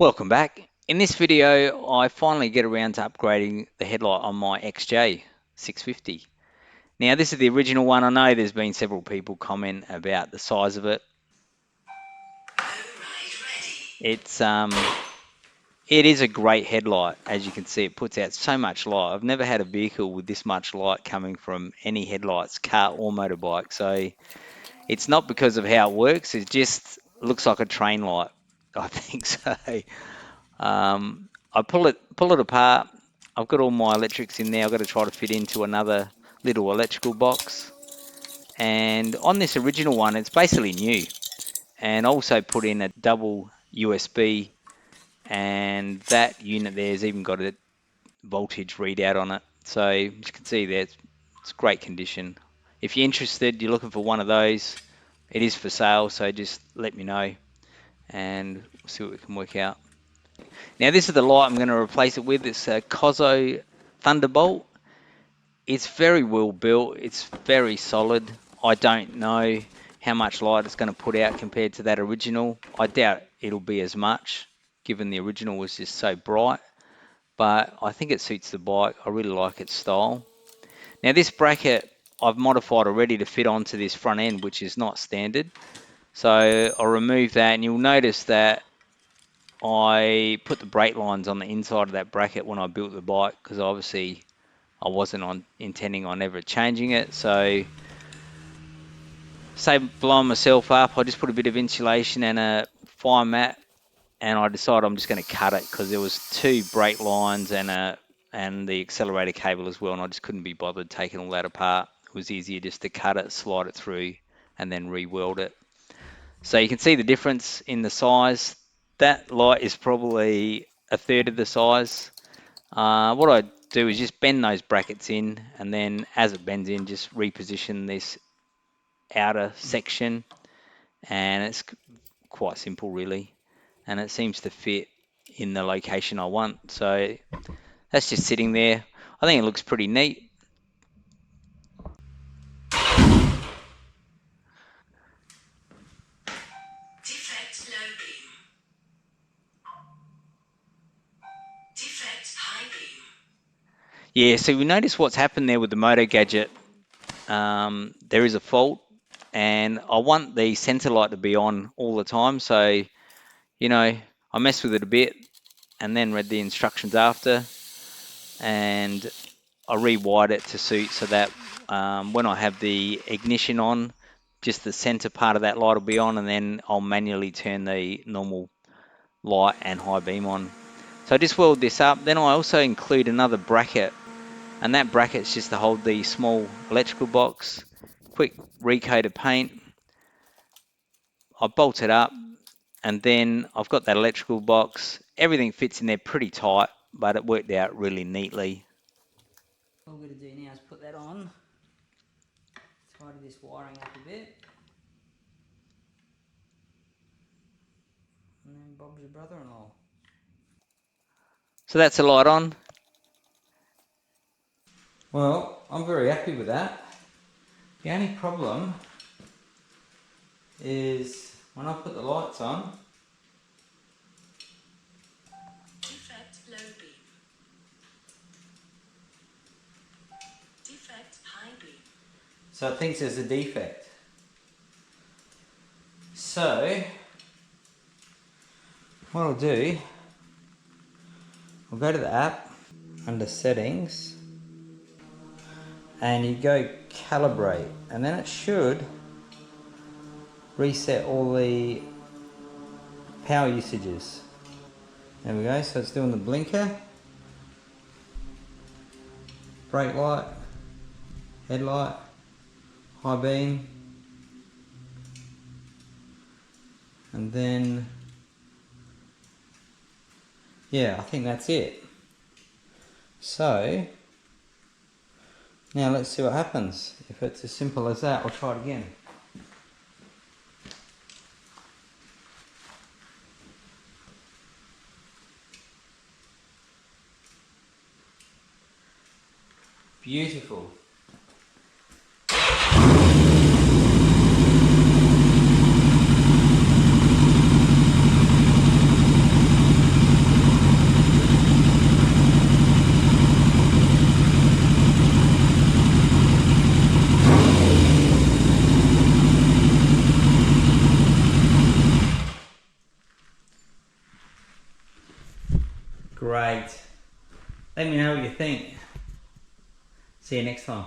Welcome back. In this video, I finally get around to upgrading the headlight on my XJ650. Now, this is the original one. I know there's been several people comment about the size of it. It is a great headlight. As you can see, it puts out so much light. I've never had a vehicle with this much light coming from any headlights, car or motorbike. So it's not because of how it works. It just looks like a train light, I think so. I pull it apart. I've got all my electrics in there. I've got to try to fit into another little electrical box. And on this original one, it's basically new. And also put in a double USB, and that unit there's even got a voltage readout on it. So as you can see there, it's great condition. If you're interested, you're looking for one of those, it is for sale. So just let me know, and we'll see what we can work out. Now this is the light I'm going to replace it with. It's a KOSO Thunderbolt. It's very well built. It's very solid. I don't know how much light it's going to put out compared to that original. I doubt it'll be as much, given the original was just so bright. But I think it suits the bike. I really like its style. Now this bracket I've modified already to fit onto this front end, which is not standard. So I'll remove that, and you'll notice that I put the brake lines on the inside of that bracket when I built the bike, because obviously I wasn't intending on ever changing it. So, say blowing myself up, I just put a bit of insulation and a fire mat, and I decided I'm just going to cut it because there was two brake lines and the accelerator cable as well, and I just couldn't be bothered taking all that apart. It was easier just to cut it, slide it through, and then re-weld it. So you can see the difference in the size. That light is probably a third of the size. What I do is just bend those brackets in, and then as it bends in, just reposition this outer section, and it's quite simple really, and it seems to fit in the location I want. So that's just sitting there. I think it looks pretty neat. Yeah, so we notice what's happened there with the Moto Gadget. There is a fault, and I want the center light to be on all the time. So, I messed with it a bit and then read the instructions after, and I rewired it to suit so that when I have the ignition on, just the center part of that light will be on, and then I'll manually turn the normal light and high beam on. So I just weld this up. Then I also include another bracket, and that bracket's just to hold the small electrical box. Quick recoat of paint. I bolt it up, and then I've got that electrical box. Everything fits in there pretty tight, but it worked out really neatly. All I'm going to do now is put that on, tidy this wiring up a bit, and then Bob's your brother-in-law. So that's the light on. Well, I'm very happy with that. The only problem is when I put the lights on, defect low beam, defect high beam. So it thinks there's a defect. So what I'll do, I'll go to the app under settings, and you go calibrate, and then it should reset all the power usages. There we go, so it's doing the blinker, brake light, headlight, high beam, and then yeah, I think that's it. So now let's see what happens. If it's as simple as that, I'll try it again. Beautiful. Great. Let me know what you think. See you next time.